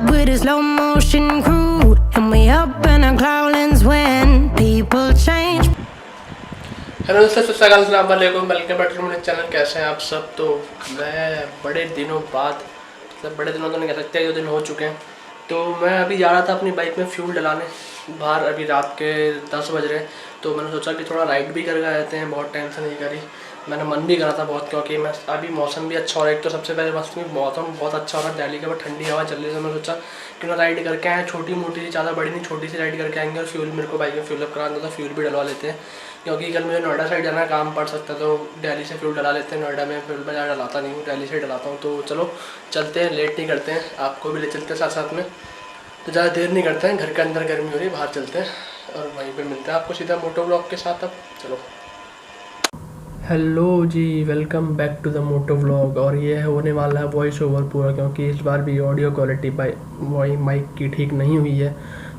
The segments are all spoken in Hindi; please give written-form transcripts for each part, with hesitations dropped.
with a slow motion crew, and we up in our clouds when people change. Hello दोस्तों, अस्सलाम वालेकुम, वेलकम बैक टू मेरे चैनल। कैसे हैं आप सब? तो मैं बड़े दिनों बाद, मतलब बड़े दिनों तो नहीं कह सकते, 2 दिन हो चुके हैं। तो मैं अभी जा रहा था अपनी बाइक में फ्यूल डलाने बाहर। अभी रात के 10 बज रहे हैं, तो मैंने सोचा कि थोड़ा राइड भी करके आते हैं, बहुत टाइम से नहीं करी। मैंने मन भी करा था बहुत, क्योंकि मैं अभी मौसम भी अच्छा हो रहा है। एक तो सबसे पहले मौसम बहुत अच्छा हो रहा है दिल्ली का, ठंडी हवा चल रही है। तो मैंने सोचा कि ना राइड करके आए, छोटी मोटी, ज़्यादा बड़ी नहीं, छोटी सी राइड करके आएंगे। और फ्यूल मेरे को बाइक में फ्यूल अप कराना था, फ्यूल भी डलवा लेते हैं, क्योंकि कल मुझे नोएडा साइड जाना काम पड़ सकता है। तो दिल्ली से फ्यूल डला लेते हैं। नोएडा में फ्यूल मैं ज़्यादा डलाता नहीं हूँ, दिल्ली से डलाता हूँ। तो चलो चलते हैं, लेट नहीं करते हैं, आपको भी ले चलते हैं साथ साथ में। तो ज़्यादा देर नहीं करते हैं, घर के अंदर गर्मी हो रही है, बाहर चलते हैं और वहीं पे मिलते हैं आपको सीधा मोटो व्लॉग के साथ। अब चलो। Hello ji, welcome back to the moto vlog. और ये होने वाला है वॉइस ओवर पूरा, क्योंकि इस बार भी ऑडियो क्वालिटी बाई माइक की ठीक नहीं हुई है।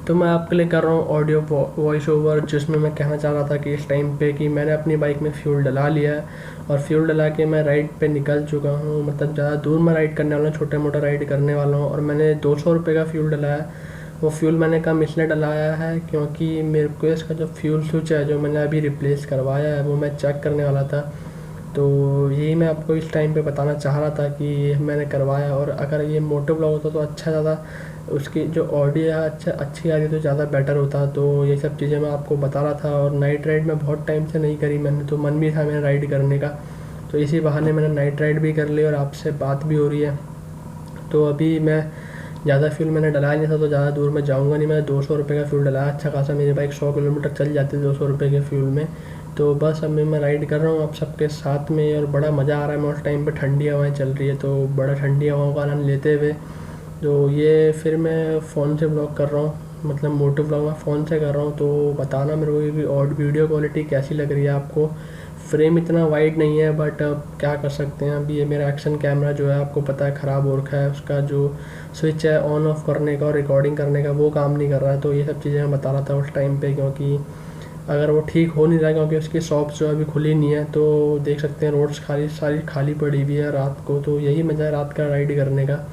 तो मैं आपके लिए कर रहा हूँ ऑडियो वॉइस ओवर, जिसमें मैं कहना चाह रहा था कि इस टाइम पे कि मैंने अपनी बाइक में फ्यूल डला लिया है और फ्यूल डला के मैं राइड पे निकल चुका हूँ। मतलब ज़्यादा दूर मैं राइड करने वाला हूँ, छोटे मोटा राइड करने वाला हूँ। और मैंने 200 रुपये का फ्यूल डलाया। वो फ्यूल मैंने कम इसलिए डलाया है क्योंकि मेरे को इसका जो फ्यूल स्विच है, जो मैंने अभी रिप्लेस करवाया है, वो मैं चेक करने वाला था। तो यही मैं आपको इस टाइम पे बताना चाह रहा था कि ये मैंने करवाया। और अगर ये मोटो ब्लॉग होता तो अच्छा, ज़्यादा उसकी जो ऑडियो है अच्छी आ रही तो ज़्यादा बेटर होता। तो ये सब चीज़ें मैं आपको बता रहा था। और नाइट राइड में बहुत टाइम से नहीं करी मैंने, तो मन भी था मेरा राइड करने का। तो इसी बहाने मैंने नाइट राइड भी कर ली और आपसे बात भी हो रही है। तो अभी मैं ज़्यादा फ्यूल मैंने डलाया नहीं था, तो ज़्यादा दूर मैं जाऊँगा नहीं। मैंने 200 रुपये का फ्यूल डलाया, अच्छा खासा। मेरी बाइक 100 किलोमीटर चल जाती है 200 रुपये के फ्यूल में। तो बस अब मैं राइड कर रहा हूँ आप सबके साथ में, और बड़ा मज़ा आ रहा है। मैं उस टाइम पे ठंडी हवाएं चल रही है, तो बड़ा ठंडी हवाओं का आनंद लेते हुए, तो ये फिर मैं फ़ोन से ब्लॉग कर रहा हूँ, मतलब मोटो ब्लॉग मैं फ़ोन से कर रहा हूँ। तो बताना मेरे को कि और वीडियो क्वालिटी कैसी लग रही है आपको। फ्रेम इतना वाइड नहीं है, बट अब क्या कर सकते हैं। अभी ये मेरा एक्शन कैमरा जो है, आपको पता है, ख़राब हो रखा है। उसका जो स्विच है ऑन ऑफ करने का और रिकॉर्डिंग करने का, वो काम नहीं कर रहा है। तो ये सब चीज़ें मैं बता रहा था उस टाइम पे, क्योंकि अगर वो ठीक हो नहीं रहा, क्योंकि उसकी शॉप जो अभी खुली नहीं है। तो देख सकते हैं रोड्स सारी खाली पड़ी हुई है रात को। तो यही मज़ा है रात का राइड करने का,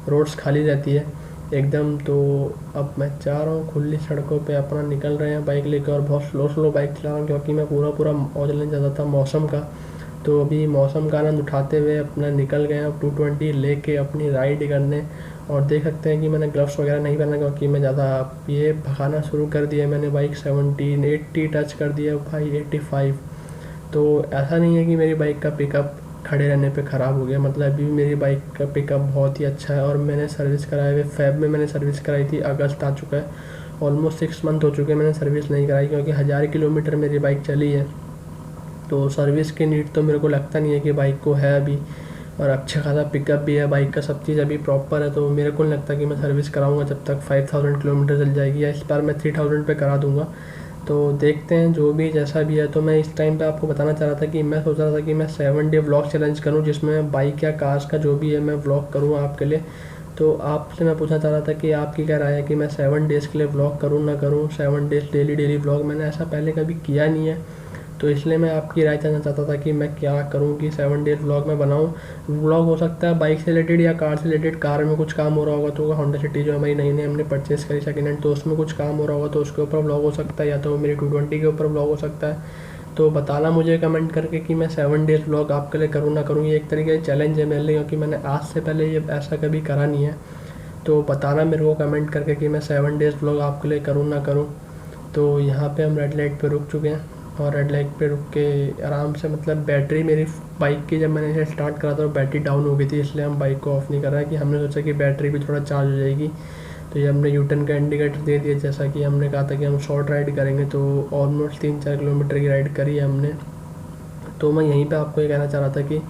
रोड्स खाली रहती है एकदम। तो अब मैं जा रहा हूँ खुली सड़कों पे, अपना निकल रहे हैं बाइक लेकर। और बहुत स्लो बाइक चला रहा हूँ, क्योंकि मैं पूरा मौज लेने चाहता था मौसम का। तो अभी मौसम का आनंद उठाते हुए अपना निकल गए हैं 220 लेके अपनी राइड करने। और देख सकते हैं कि मैंने ग्लव्स वगैरह नहीं पहना, क्योंकि मैं ज़्यादा ये भगाना शुरू कर दिया। मैंने बाइक 80 टच कर दिया भाई, 85। तो ऐसा नहीं है कि मेरी बाइक का पिकअप खड़े रहने पे ख़राब हो गया, मतलब अभी भी मेरी बाइक का पिकअप बहुत ही अच्छा है। और मैंने सर्विस कराए हुए फेब में मैंने सर्विस कराई थी, अगस्त आ चुका है, ऑलमोस्ट 6 मंथ हो चुके हैं मैंने सर्विस नहीं कराई, क्योंकि 1000 किलोमीटर मेरी बाइक चली है। तो सर्विस की नीड तो मेरे को लगता नहीं है कि बाइक को है अभी। और अच्छा खासा पिकअप भी है बाइक का, सब चीज़ अभी प्रॉपर है। तो मेरे को नहीं लगता कि मैं सर्विस कराऊंगा जब तक 5000 किलोमीटर चल जाएगी, या इस बार मैं 3000 पे करा दूंगा। तो देखते हैं जो भी जैसा भी है। तो मैं इस टाइम पे आपको बताना चाह रहा था कि मैं सोच रहा था कि मैं 7 डे व्लॉग चैलेंज करूं, जिसमें बाइक या कार्स का जो भी है मैं व्लॉग करूँ आपके लिए। तो आपसे मैं पूछना चाह रहा था कि आपकी क्या राय है कि मैं 7 डेज़ के लिए व्लॉग करूँ ना करूँ। 7 डेज़ डेली व्लॉग मैंने ऐसा पहले कभी किया नहीं है, तो इसलिए मैं आपकी राय जानना चाहता था कि मैं क्या करूं कि 7 डेज़ व्लॉग में बनाऊं। व्लॉग हो सकता है बाइक से रिलेटेड या कार से रिलेटेड। कार में कुछ काम हो रहा होगा तो होंडा सिटी जो हमारी नई हमने परचेस करी सेकेंड हैंड, तो उसमें कुछ काम हो रहा होगा तो उसके ऊपर व्लॉग हो सकता है, या तो मेरी 220 के ऊपर व्लॉग हो सकता है। तो बताना मुझे कमेंट करके कि मैं 7 डेज़ व्लॉग आपके लिए करूँ ना करूँ। ये एक तरीके से चैलेंज है मेरे लिए, क्योंकि मैंने आज से पहले ये ऐसा कभी करा नहीं है। तो बताना मेरे को कमेंट करके कि मैं 7 डेज़ व्लॉग आपके लिए करूँ ना करूँ। तो यहाँ पे हम रेड लाइट पे रुक चुके हैं, और रेड लाइट पे रुक के आराम से, मतलब बैटरी मेरी बाइक की जब मैंने इसे स्टार्ट करा था तो बैटरी डाउन हो गई थी, इसलिए हम बाइक को ऑफ़ नहीं कर रहे हैं। कि हमने सोचा कि बैटरी भी थोड़ा चार्ज हो जाएगी। तो ये हमने यूटर्न का इंडिकेटर दे दिया, जैसा कि हमने कहा था कि हम शॉर्ट राइड करेंगे। तो ऑलमोस्ट 3-4 किलोमीटर की राइड करी है हमने। तो मैं यहीं पे आपको ये कहना चाह रहा था कि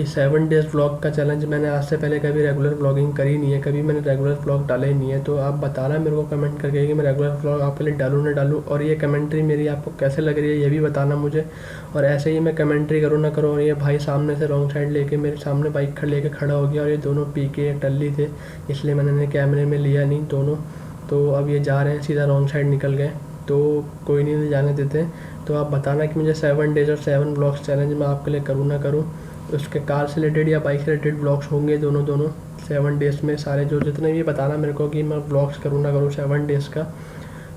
7 डेज़ व्लॉग का चैलेंज मैंने आज से पहले कभी रेगुलर व्लॉगिंग करी नहीं है, कभी मैंने रेगुलर व्लॉग डाले ही नहीं है। तो आप बताना मेरे को कमेंट करके कि मैं रेगुलर व्लॉग आपके लिए डालूँ ना डालूँ, और ये कमेंट्री मेरी आपको कैसे लग रही है ये भी बताना मुझे। और ऐसे ही मैं कमेंट्री करूँ ना करूँ। और ये भाई सामने से रॉन्ग साइड लेके मेरे सामने बाइक लेके खड़ा हो गया, और ये दोनों पी के टल्ली थे, इसलिए मैंने कैमरे में लिया नहीं दोनों। तो अब ये जा रहे हैं सीधा रॉन्ग साइड निकल गए, तो कोई नहीं जाने देते। तो आप बताना कि मुझे 7 डेज़ और 7 ब्लॉग्स चैलेंज मैं आपके लिए करूँ ना करूँ। उसके कार से रिलेटेड या बाइक से रिलेटेड ब्लॉग्स होंगे दोनों 7 डेज़ में सारे जो जितने भी बताना मेरे को कि मैं व्लॉग्स करूँ ना करूँ 7 डेज़ का।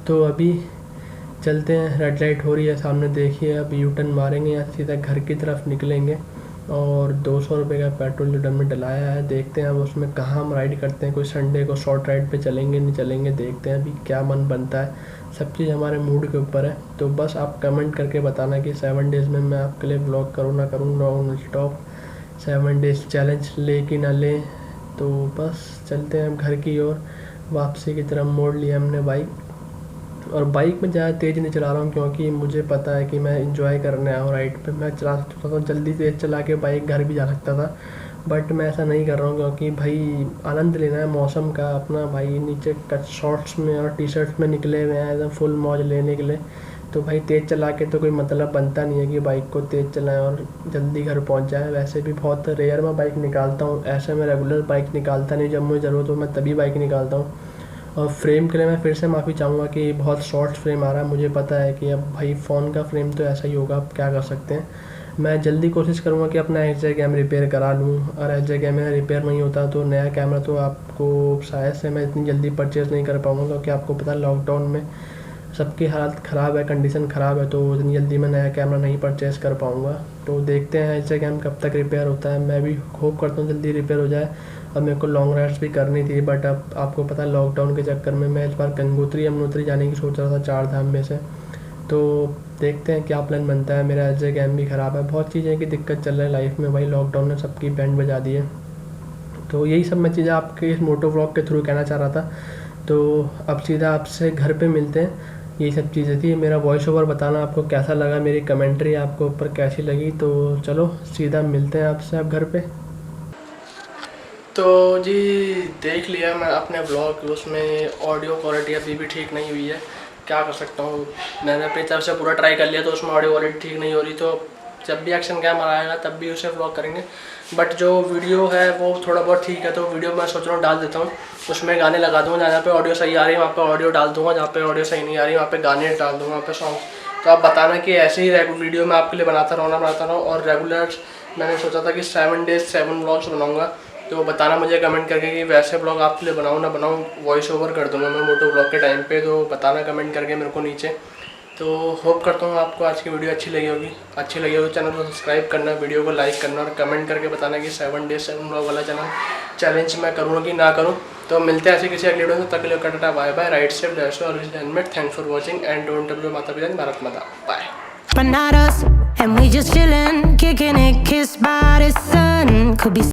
तो अभी चलते हैं, रेड लाइट हो रही है सामने देखिए, अब यू टर्न मारेंगे, यहाँ सीधा घर की तरफ निकलेंगे और 200 रुपये का पेट्रोल जो में डलाया है, देखते हैं अब उसमें कहाँ हम राइड करते हैं। कोई संडे को शॉर्ट राइड पे चलेंगे नहीं चलेंगे, देखते हैं अभी क्या मन बनता है, सब चीज़ हमारे मूड के ऊपर है। तो बस आप कमेंट करके बताना कि 7 डेज़ में मैं आपके लिए व्लॉग करूँ ना करूँ, नॉन स्टॉप 7 डेज़ चैलेंज ले कि ना ले। तो बस चलते हैं हम घर की ओर, वापसी की तरफ मोड़ लिया हमने बाइक। और बाइक में ज़्यादा तेज़ नहीं चला रहा हूँ क्योंकि मुझे पता है कि मैं इंजॉय करने आया हूँ राइड पे। मैं चला सकता था, जल्दी तेज़ चला के बाइक घर भी जा सकता था, बट मैं ऐसा नहीं कर रहा हूँ क्योंकि भाई आनंद लेना है मौसम का अपना। भाई नीचे कट शॉर्ट्स में और टी शर्ट्स में निकले हुए हैं एकदम फुल मौज लेने के लिए। तो भाई तेज़ चला के तो कोई मतलब बनता नहीं है कि बाइक को तेज़ चलाएं और जल्दी घर पहुंच जाए। वैसे भी बहुत रेयर मैं बाइक निकालता हूँ, ऐसे मैं रेगुलर बाइक निकालता नहीं, जब मुझे ज़रूरत हो मैं तभी बाइक निकालता हूँ। और फ्रेम के लिए मैं फिर से माफ़ी चाहूँगा कि बहुत शॉर्ट फ्रेम आ रहा है, मुझे पता है कि अब भाई फ़ोन का फ्रेम तो ऐसा ही होगा, अब क्या कर सकते हैं। मैं जल्दी कोशिश करूँगा कि अपना HJ कैम रिपेयर करा लूँ, और HJ कैम मेरा रिपेयर नहीं होता तो नया कैमरा तो आपको शायद से मैं इतनी जल्दी परचेज़ नहीं कर पाऊँगा, क्योंकि आपको पता है लॉकडाउन में सबकी हालत ख़राब है, कंडीशन ख़राब है, तो इतनी जल्दी मैं नया कैमरा नहीं परचेज़ कर पाऊँगा। तो देखते हैं HJ कैम कब तक रिपेयर होता है, मैं भी होप करता हूँ जल्दी रिपेयर हो जाए। अब मेरे को लॉन्ग राइड्स भी करनी थी, बट अब आपको पता है लॉकडाउन के चक्कर में मैं इस बार गंगोत्री यमुनोत्री जाने की सोच रहा था 4 धाम में से। तो देखते हैं क्या प्लान बनता है। मेरा HJ कैम भी ख़राब है, बहुत चीज़ें की दिक्कत चल रही है लाइफ में, भाई लॉकडाउन ने सबकी बैंड बजा दी है। तो यही सब मैं चीज़ें आपके इस मोटो व्लॉग के थ्रू कहना चाह रहा था। तो अब सीधा आपसे घर पे मिलते हैं, यही सब चीज़ें थी। मेरा वॉइस ओवर बताना आपको कैसा लगा, मेरी कमेंट्री आपको ऊपर कैसी लगी। तो चलो सीधा मिलते हैं आपसे अब घर पे। तो जी देख लिया मैं अपने व्लॉग, उसमें ऑडियो क्वालिटी अभी भी ठीक नहीं हुई है, क्या कर सकता हूँ। मैंने अपनी तरफ से पूरा ट्राई कर लिया तो उसमें ऑडियो क्वालिटी ठीक नहीं हो रही। तो जब भी एक्शन कैमरा आएगा तब भी उसे व्लॉग करेंगे, बट जो वीडियो है वो थोड़ा बहुत ठीक है। तो वीडियो मैं सोच रहा हूँ डाल देता हूँ, उसमें गाने लगा दूँगा, जहाँ पे ऑडियो सही आ रही है वहाँ पे ऑडियो डाल दूँगा, जहाँ पे ऑडियो सही नहीं आ रही है वहाँ पे गाने डाल दूँगा, वहाँ पे सॉन्ग। तो आप बताना कि ऐसे ही वीडियो मैं आपके लिए बनाता रहूँ और रेगुलर मैंने सोचा था कि 7 डेज़ 7 व्लॉग्स बनाऊँगा। तो बताना मुझे कमेंट करके कि वैसे ब्लॉग आपके लिए बनाऊँ ना बनाऊँ, वॉइस ओवर कर दूँगा मैं मोटो ब्लॉग के टाइम पे। तो बताना कमेंट करके मेरे को नीचे। तो होप करता हूँ आपको आज की वीडियो अच्छी लगी होगी तो चैनल को सब्सक्राइब करना, वीडियो को लाइक करना और कमेंट करके बताना कि 7 डेज़ 7 व्लॉग वाला चैलेंज मैं करूँ कि ना करूँ। तो मिलते हैं ऐसे किसी अगले वीडियो में, तक के लिए tata bye bye, ride safe that's all, helmet, thanks for watching and don't W माता पिता, भारत माता, bye. But not us, and we just chillin', kicking it, kissed by the sun. Could be